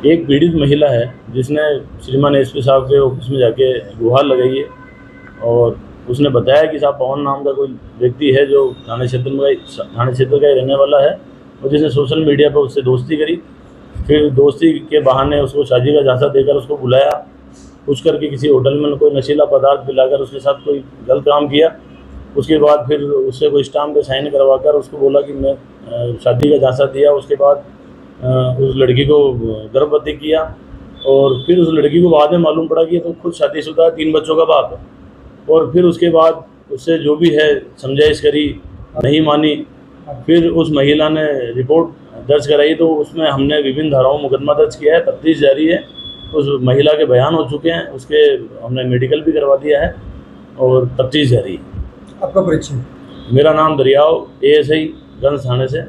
एक पीड़ित महिला है जिसने श्रीमान एसपी साहब के ऑफिस में जाके गुहार लगाई है और उसने बताया कि साहब पवन नाम का कोई व्यक्ति है जो थाने क्षेत्र का ही रहने वाला है और जिसने सोशल मीडिया पर उससे दोस्ती करी। फिर दोस्ती के बहाने उसको शादी का झांसा देकर उसको बुलाया, पूछ करके किसी होटल में कोई नशीला पदार्थ पिलाकर उसके साथ कोई गलत काम किया। उसके बाद फिर उससे कोई स्टाम्प पे साइन करवाकर उसको बोला कि मैं शादी का झांसा दिया। उसके बाद उस लड़की को गर्भवती किया और फिर उस लड़की को बाद में मालूम पड़ा कि तो खुद शादीशुदा 3 बच्चों का बाप है। और फिर उसके बाद उससे जो भी है समझाइश करी, नहीं मानी। फिर उस महिला ने रिपोर्ट दर्ज कराई तो उसमें हमने विभिन्न धाराओं मुकदमा दर्ज किया है, तफ्तीश जारी है। उस महिला के बयान हो चुके हैं, उसके हमने मेडिकल भी करवा दिया है और तफ्तीश जारी है। आपका परिचय? मेरा नाम दरियाव ASI गंज थाने से